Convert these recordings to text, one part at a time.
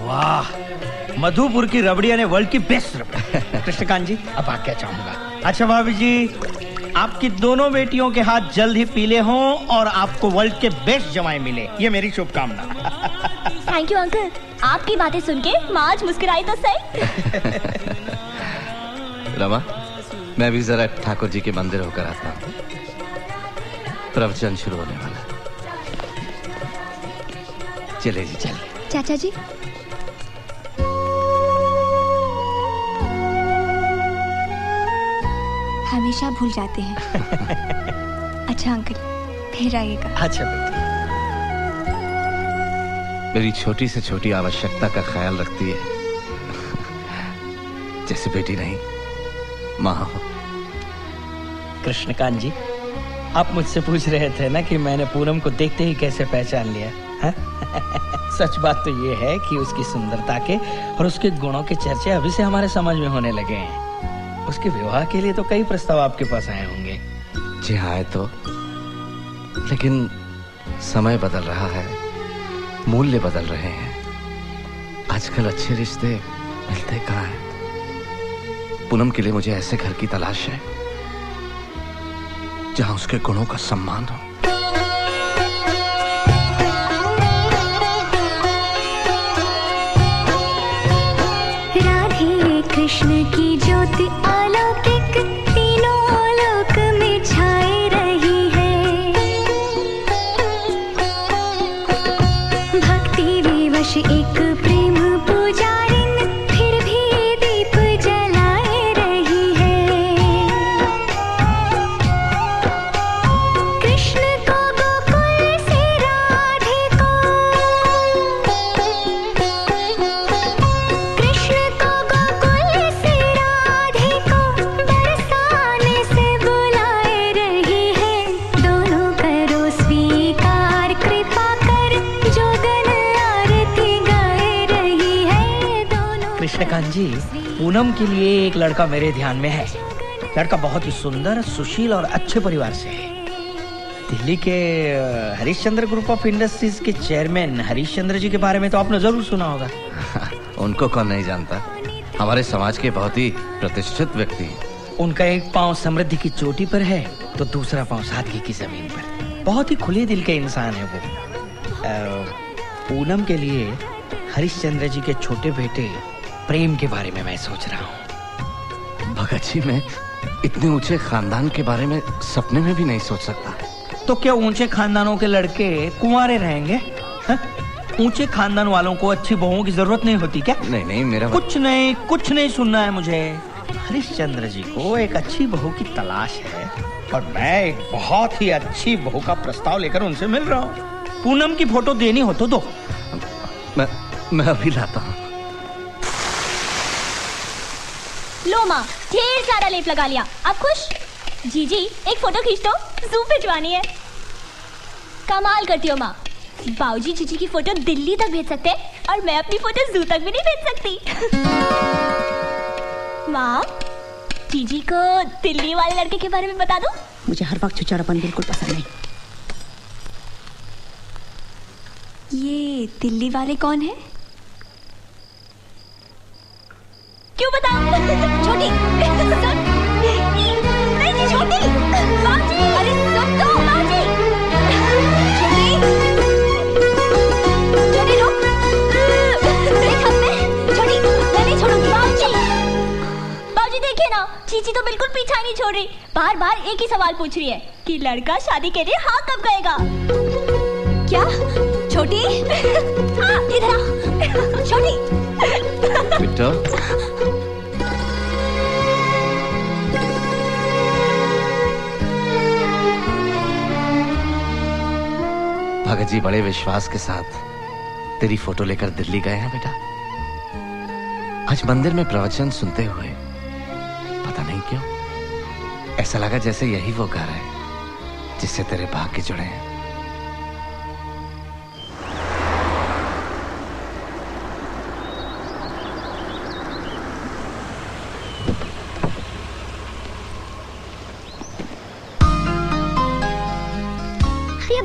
वाह, मधुपुर की रबड़िया ने वर्ल्ड की बेस्ट रबड़ी। कृष्णकांत जी, अब आज्ञा चाहूंगा। अच्छा भाभी जी, आपकी दोनों बेटियों के हाथ जल्द ही पीले हों और आपको वर्ल्ड के बेस्ट जमाई मिले, ये मेरी शुभकामना। थैंक यू अंकल, आपकी बातें सुन के माँ आज मुस्कुराई तो सही। रमा, मैं भी जरा ठाकुर जी के मंदिर होकर आता हूँ, प्रवचन शुरू होने वाला। चले जी चलिए। चाचा जी, हमेशा भूल जाते हैं। अच्छा अंकल, फिर आइएगा। अच्छा बेटी। मेरी छोटी से छोटी आवश्यकता का ख्याल रखती है, जैसे बेटी नहीं माँ हो। कृष्णकांत जी, आप मुझसे पूछ रहे थे ना कि मैंने पूनम को देखते ही कैसे पहचान लिया है? सच बात तो ये है कि उसकी सुंदरता के और उसके गुणों के चर्चे अभी से हमारे समाज में होने लगे हैं। उसके विवाह के लिए तो कई प्रस्ताव आपके पास आए होंगे। जी आए तो, लेकिन समय बदल रहा है, मूल्य बदल रहे हैं। आजकल अच्छे रिश्ते मिलते कहाँ हैं? पूनम के लिए मुझे ऐसे घर की तलाश है जहां उसके गुणों का सम्मान हो। राधे कृष्ण की ज्योति अलौकिक तीनों लोक में छाई रही है। भक्ति विवश एक प्रेम पुजारिन फिर भी दीप जलाए रही है। कृष्ण को गोकुल से राधे को, कृष्ण को गोकुल से राधे को बरसाने से बुलाए रही है। दोनों करो स्वीकार, कृपा कर जोगन आरती गाए रही है। दोनों कृष्णकांत जी, पूनम के लिए एक लड़का मेरे ध्यान में है। लड़का बहुत ही सुंदर, सुशील और अच्छे परिवार से है। दिल्ली के हरिश्चंद्र ग्रुप ऑफ इंडस्ट्रीज के चेयरमैन हरिश्चंद्र जी के बारे में तो आपने जरूर सुना होगा। उनको कौन नहीं जानता, हमारे समाज के बहुत ही प्रतिष्ठित व्यक्ति हैं। उनका एक पांव समृद्धि की चोटी पर है तो दूसरा पांव सादगी की जमीन पर। बहुत ही खुले दिल के इंसान है वो। पूनम के लिए हरिश्चंद्र जी के छोटे बेटे प्रेम के बारे में मैं सोच रहा हूँ। भगत जी, मैं इतने ऊंचे खानदान के बारे में सपने में भी नहीं सोच सकता। तो क्या ऊंचे खानदानों के लड़के कुंवारे रहेंगे? हाँ? ऊंचे खानदान वालों को अच्छी बहुओं की जरूरत नहीं होती क्या? नहीं नहीं, मेरा कुछ नहीं सुनना है मुझे। हरिश्चंद्र जी को एक अच्छी बहू की तलाश है और मैं एक बहुत ही अच्छी बहू का प्रस्ताव लेकर उनसे मिल रहा हूँ। पूनम की फोटो देनी हो तो दो। मैं अभी लाता हूँ। लो माँ, ढेर सारा लेप लगा लिया। अब खुश? जीजी, एक फोटो खींच दो, जू भिजवानी है। कमाल करती हो माँ, बाऊजी जीजी की फोटो दिल्ली तक भेज सकते हैं और मैं अपनी फोटो जू तक भी नहीं भेज सकती। माँ, जीजी को दिल्ली वाले लड़के के बारे में बता दूं? मुझे हर वक्त छुछाड़ापन बिल्कुल पसंद नहीं। ये दिल्ली वाले कौन है? क्यों बताऊं? छोटी, सुन। नहीं छोटी, बाजी, अरे सुन तो बाजी। छोटी, छोटी रुक। देख हमने, छोटी, मैं नहीं छोड़ूंगी बाजी। बाजी देखिए ना, चीची तो बिल्कुल पीछा नहीं छोड़ रही। बार बार एक ही सवाल पूछ रही है कि लड़का शादी के लिए हाँ कब कहेगा? क्या? छोटी, हाँ इधर आ। छोटी। बेटा, भगत जी बड़े विश्वास के साथ तेरी फोटो लेकर दिल्ली गए हैं बेटा। आज मंदिर में प्रवचन सुनते हुए पता नहीं क्यों ऐसा लगा जैसे यही वो घर है जिससे तेरे भाग्य जुड़े हैं।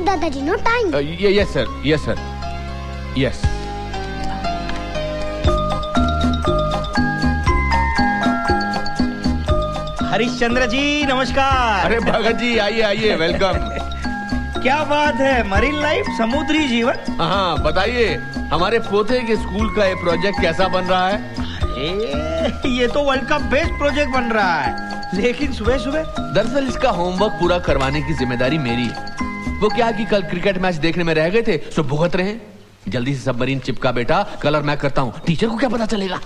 दादाजी, no time. Yes sir, yes sir, yes. Harishchandra ji नमस्कार। अरे भगत जी आइए आइए, वेलकम। क्या बात है, मरीन लाइफ, समुद्री जीवन। हाँ बताइए, हमारे पोते के स्कूल का ये प्रोजेक्ट कैसा बन रहा है? ये तो वर्ल्ड का बेस्ट प्रोजेक्ट बन रहा है, लेकिन सुबह सुबह। दरअसल इसका होमवर्क पूरा करवाने की जिम्मेदारी मेरी है। वो क्या कि कल क्रिकेट मैच देखने में रह गए थे, सो भुगत रहे हैं। जल्दी से सबमरीन चिपका बेटा, कलर मैं करता हूँ, टीचर को क्या पता चलेगा।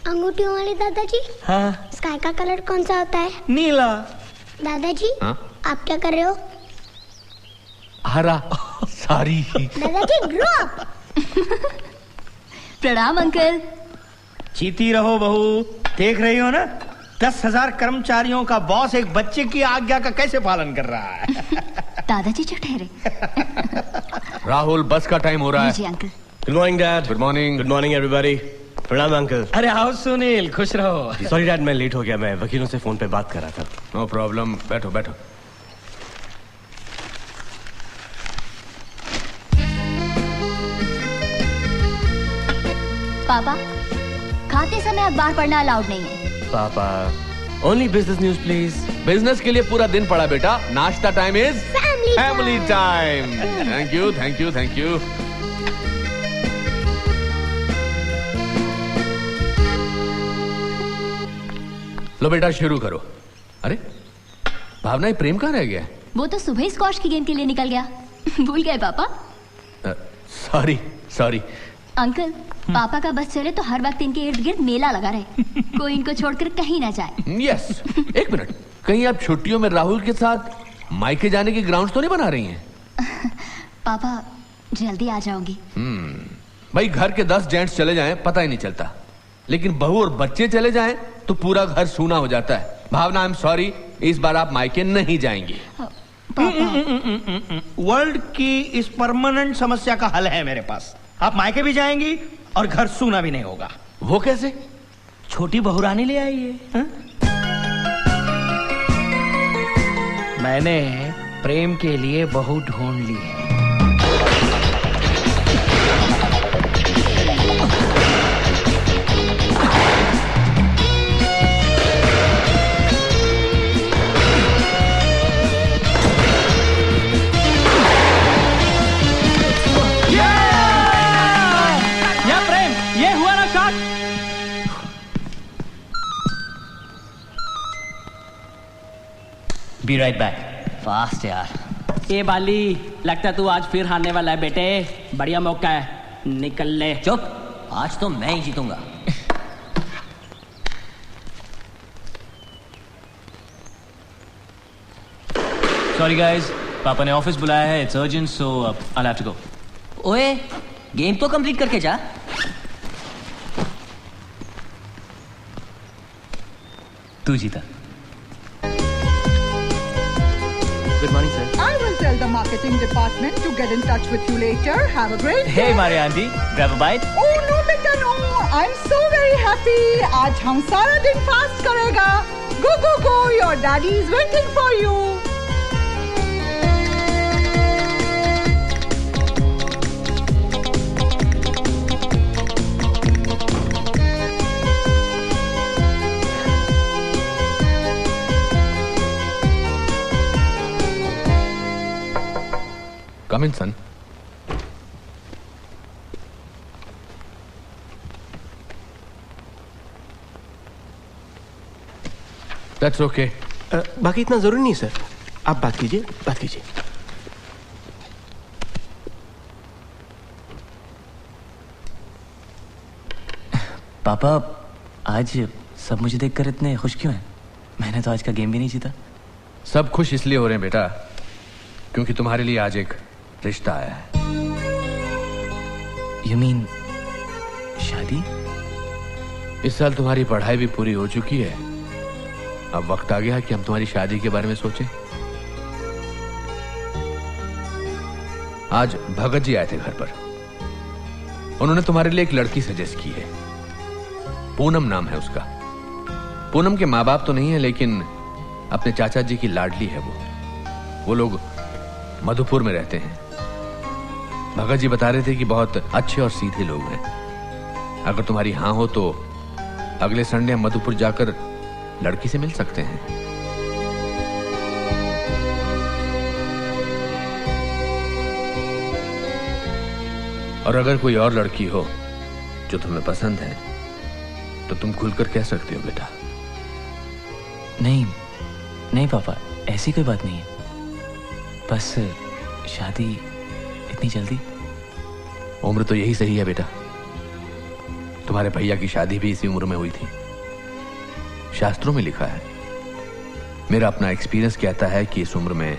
अंगूठियों वाले दादाजी, हाँ, स्काई का कलर कौन सा होता है? नीला। दादाजी, हाँ? आप क्या कर रहे हो? हरा। सारी। दादाजी ग्रो अप। प्रणाम अंकल। जीती रहो बहू। देख रही हो ना, 10,000 कर्मचारियों का बॉस एक बच्चे की आज्ञा का कैसे पालन कर रहा है। दादाजी जो ठहरे। राहुल, बस का टाइम हो रहा जी है। Uncle. Good morning dad. Good morning. Good morning everybody. प्रणाम अंकल। अरे आओ सुनील, खुश रहो। सॉरी डैड, मैं लेट हो गया, मैं वकीलों से फोन पे बात कर रहा था। नो प्रॉब्लम, बैठो बैठो। पापा, खाते समय अखबार पढ़ना अलाउड नहीं है। पापा, only business news please. Business के लिए पूरा दिन पड़ा बेटा, नाश्ता time is Family family time. Thank you thank you thank you. लो बेटा शुरू करो। अरे भावना, ये प्रेम कहाँ रह गया? वो तो सुबह स्क्वॉश की गेम के लिए निकल गया। भूल गए पापा? Sorry sorry. अंकल, पापा का बस चले तो हर वक्त इनके इर्द गिर्द मेला लगा रहे, कोई इनको छोड़कर कहीं ना जाए। यस। एक मिनट, कहीं आप छुट्टियों में राहुल के साथ मायके जाने की ग्राउंड तो नहीं बना रही हैं? पापा जल्दी आ जाऊंगी। भाई घर के 10 जेंट्स चले जाएं पता ही नहीं चलता, लेकिन बहू और बच्चे चले जाएं तो पूरा घर सूना हो जाता है। भावना, आई एम सॉरी, इस बार आप मायके नहीं जाएंगी। वर्ल्ड की इस परमानेंट समस्या का हल है मेरे पास। आप मायके भी जाएंगी और घर सूना भी नहीं होगा। वो कैसे? छोटी बहुरानी ले आई है। मैंने प्रेम के लिए बहू ढूंढ ली है। Be right back. फास्ट यार। ए बाली, लगता है तू आज फिर हारने वाला है बेटे। बढ़िया मौका है, निकल ले। चुप, आज तो मैं ही जीतूंगा। Sorry guys, पापा ने ऑफिस बुलाया है, it's urgent, so I'll have to go. ओए, गेम तो कंप्लीट करके जा। तू जीता। Good morning sir. I will tell the marketing department to get in touch with you later. Have a great day. Hey Maria aunty, grab a bite. Oh no बेटा no. I'm so very happy. आज हम सारा दिन fast करेगा. Go go go. Your daddy is waiting for you. Come in, son. That's okay. बाकी इतना जरूरी नहीं सर, आप बात कीजिए, बात कीजिए। पापा, आज सब मुझे देखकर इतने खुश क्यों हैं? मैंने तो आज का गेम भी नहीं जीता। सब खुश इसलिए हो रहे हैं बेटा, क्योंकि तुम्हारे लिए आज एक रिश्ता आया है। You mean शादी? इस साल तुम्हारी पढ़ाई भी पूरी हो चुकी है, अब वक्त आ गया कि हम तुम्हारी शादी के बारे में सोचें। आज भगत जी आए थे घर पर। उन्होंने तुम्हारे लिए एक लड़की सजेस्ट की है। पूनम नाम है उसका। पूनम के माँ बाप तो नहीं है, लेकिन अपने चाचा जी की लाडली है वो लोग मधुपुर में रहते हैं। भगत जी बता रहे थे कि बहुत अच्छे और सीधे लोग हैं। अगर तुम्हारी हाँ हो तो अगले संडे हम मधुपुर जाकर लड़की से मिल सकते हैं। और अगर कोई और लड़की हो जो तुम्हें पसंद है तो तुम खुलकर कह सकते हो बेटा। नहीं नहीं पापा, ऐसी कोई बात नहीं है, बस शादी इतनी जल्दी। उम्र तो यही सही है बेटा। तुम्हारे भैया की शादी भी इसी उम्र में हुई थी। शास्त्रों में लिखा है, मेरा अपना एक्सपीरियंस कहता है कि इस उम्र में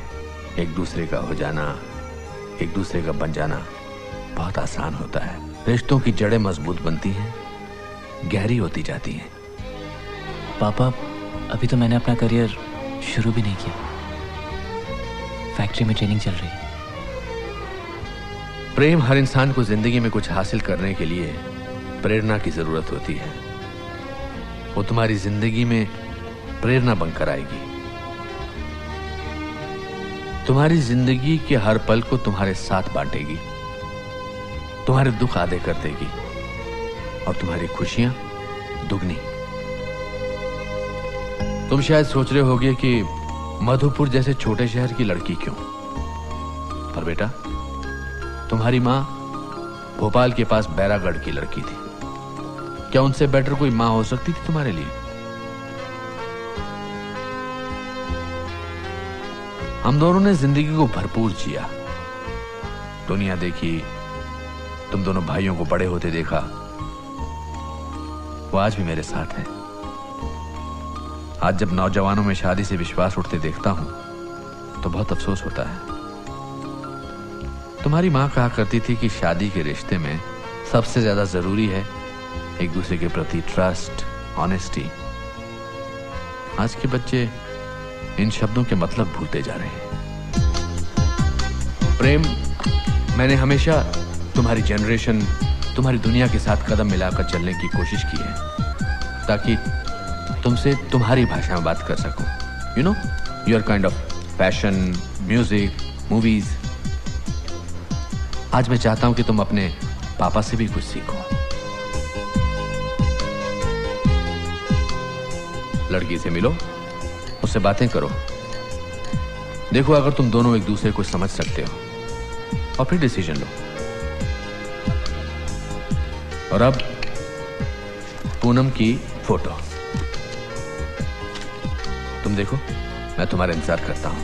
एक दूसरे का हो जाना, एक दूसरे का बन जाना बहुत आसान होता है। रिश्तों की जड़ें मजबूत बनती हैं, गहरी होती जाती हैं। पापा, अभी तो मैंने अपना करियर शुरू भी नहीं किया, फैक्ट्री में ट्रेनिंग चल रही है। प्रेम हर इंसान को जिंदगी में कुछ हासिल करने के लिए प्रेरणा की जरूरत होती है। वो तुम्हारी जिंदगी में प्रेरणा बनकर आएगी, तुम्हारी जिंदगी के हर पल को तुम्हारे साथ बांटेगी, तुम्हारे दुख आधे कर देगी और तुम्हारी खुशियां दुगनी। तुम शायद सोच रहे होगे कि मधुपुर जैसे छोटे शहर की लड़की क्यों, पर बेटा तुम्हारी मां भोपाल के पास बैरागढ़ की लड़की थी। क्या उनसे बेटर कोई मां हो सकती थी तुम्हारे लिए? हम दोनों ने जिंदगी को भरपूर जिया, दुनिया देखी, तुम दोनों भाइयों को बड़े होते देखा। वो आज भी मेरे साथ है। आज जब नौजवानों में शादी से विश्वास उठते देखता हूं तो बहुत अफसोस होता है। तुम्हारी मां कहा करती थी कि शादी के रिश्ते में सबसे ज्यादा जरूरी है एक दूसरे के प्रति ट्रस्ट, ऑनेस्टी। आज के बच्चे इन शब्दों के मतलब भूलते जा रहे हैं। प्रेम, मैंने हमेशा तुम्हारी जनरेशन, तुम्हारी दुनिया के साथ कदम मिलाकर चलने की कोशिश की है ताकि तुमसे तुम्हारी भाषा में बात कर सकूं। You know, your kind of fashion, music, movies. आज मैं चाहता हूं कि तुम अपने पापा से भी कुछ सीखो। लड़की से मिलो, उससे बातें करो, देखो अगर तुम दोनों एक दूसरे को समझ सकते हो और फिर डिसीजन लो। और अब पूनम की फोटो तुम देखो, मैं तुम्हारा इंतजार करता हूं।